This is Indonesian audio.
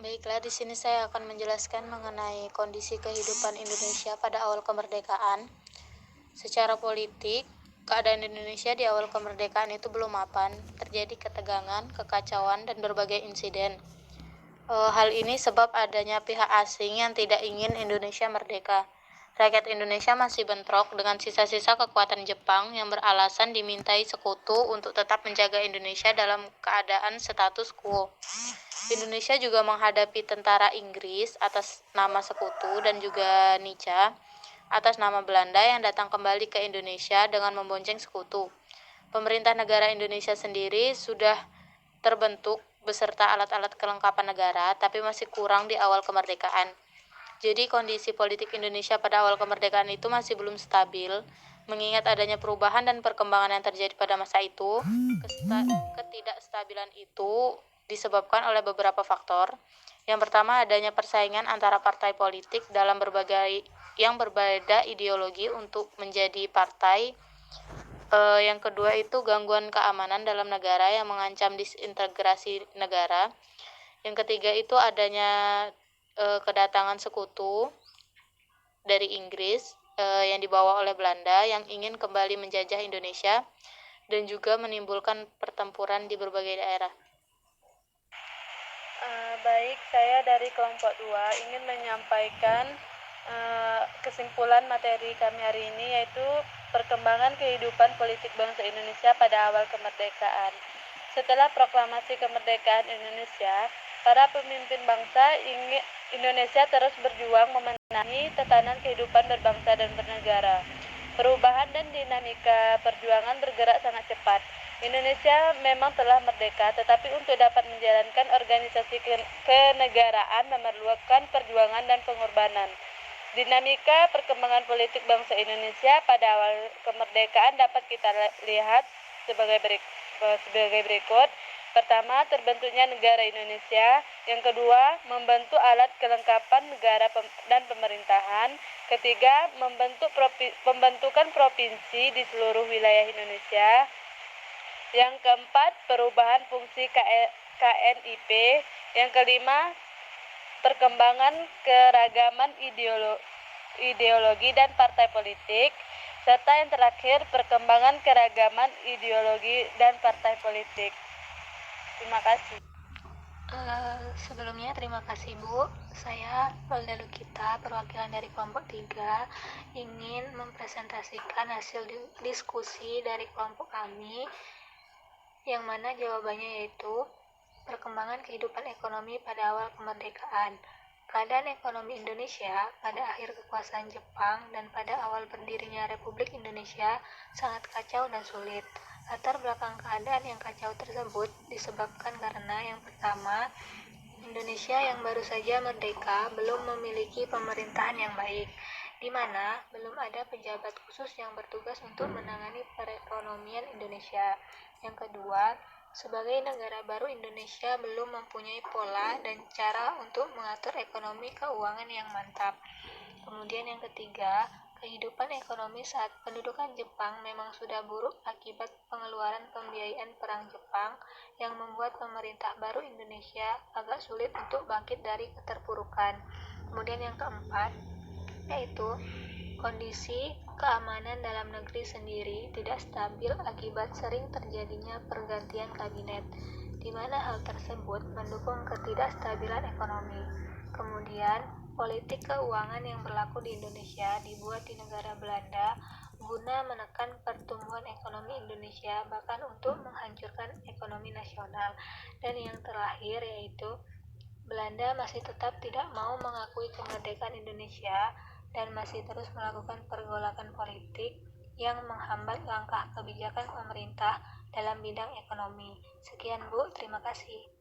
Baiklah, di sini saya akan menjelaskan mengenai kondisi kehidupan Indonesia pada awal kemerdekaan. Secara politik, keadaan Indonesia di awal kemerdekaan itu belum mapan, terjadi ketegangan, kekacauan, dan berbagai insiden. Hal ini sebab adanya pihak asing yang tidak ingin Indonesia merdeka. Rakyat Indonesia masih bentrok dengan sisa-sisa kekuatan Jepang yang beralasan dimintai sekutu untuk tetap menjaga Indonesia dalam keadaan status quo. Indonesia juga menghadapi tentara Inggris atas nama sekutu dan juga Nica atas nama Belanda yang datang kembali ke Indonesia dengan membonceng sekutu. Pemerintah negara Indonesia sendiri sudah terbentuk beserta alat-alat kelengkapan negara, tapi masih kurang di awal kemerdekaan. Jadi kondisi politik Indonesia pada awal kemerdekaan itu masih belum stabil, mengingat adanya perubahan dan perkembangan yang terjadi pada masa itu. Ketidakstabilan itu disebabkan oleh beberapa faktor. Yang pertama, adanya persaingan antara partai politik dalam yang berbeda ideologi untuk menjadi partai. Yang kedua itu gangguan keamanan dalam negara yang mengancam disintegrasi negara. Yang ketiga itu adanya kedatangan sekutu dari Inggris yang dibawa oleh Belanda yang ingin kembali menjajah Indonesia dan juga menimbulkan pertempuran di berbagai daerah. Baik, saya dari kelompok 2 ingin menyampaikan kesimpulan materi kami hari ini, yaitu perkembangan kehidupan politik bangsa Indonesia pada awal kemerdekaan. Setelah proklamasi kemerdekaan Indonesia, para pemimpin bangsa Indonesia terus berjuang memenuhi tatanan kehidupan berbangsa dan bernegara. Perubahan dan dinamika perjuangan bergerak sangat cepat. Indonesia memang telah merdeka, tetapi untuk dapat menjalankan organisasi kenegaraan memerlukan perjuangan dan pengorbanan. Dinamika perkembangan politik bangsa Indonesia pada awal kemerdekaan dapat kita lihat sebagai berikut. Pertama, terbentuknya negara Indonesia. Yang kedua, membentuk alat kelengkapan negara dan pemerintahan. Ketiga, pembentukan provinsi di seluruh wilayah Indonesia. Yang keempat, perubahan fungsi KNIP. Yang kelima, perkembangan keragaman ideologi dan partai politik. Serta yang terakhir, perkembangan keragaman ideologi dan partai politik. Terima kasih. Sebelumnya terima kasih Bu. Saya Valda Lukita, perwakilan dari kelompok 3, ingin mempresentasikan hasil diskusi dari kelompok kami, yang mana jawabannya yaitu perkembangan kehidupan ekonomi pada awal kemerdekaan. Keadaan ekonomi Indonesia pada akhir kekuasaan Jepang dan pada awal berdirinya Republik Indonesia sangat kacau dan sulit. Latar belakang keadaan yang kacau tersebut disebabkan karena yang pertama, Indonesia yang baru saja merdeka belum memiliki pemerintahan yang baik, di mana belum ada pejabat khusus yang bertugas untuk menangani perekonomian Indonesia. Yang kedua, sebagai negara baru, Indonesia belum mempunyai pola dan cara untuk mengatur ekonomi keuangan yang mantap. Kemudian yang ketiga, kehidupan ekonomi saat pendudukan Jepang memang sudah buruk akibat pengeluaran pembiayaan perang Jepang yang membuat pemerintah baru Indonesia agak sulit untuk bangkit dari keterpurukan. Kemudian yang keempat, yaitu kondisi keamanan dalam negeri sendiri tidak stabil akibat sering terjadinya pergantian kabinet, di mana hal tersebut mendukung ketidakstabilan ekonomi. Kemudian, politik keuangan yang berlaku di Indonesia dibuat di negara Belanda guna menekan pertumbuhan ekonomi Indonesia, bahkan untuk menghancurkan ekonomi nasional. Dan yang terakhir yaitu Belanda masih tetap tidak mau mengakui kemerdekaan Indonesia dan masih terus melakukan pergolakan politik yang menghambat langkah kebijakan pemerintah dalam bidang ekonomi. Sekian Bu, terima kasih.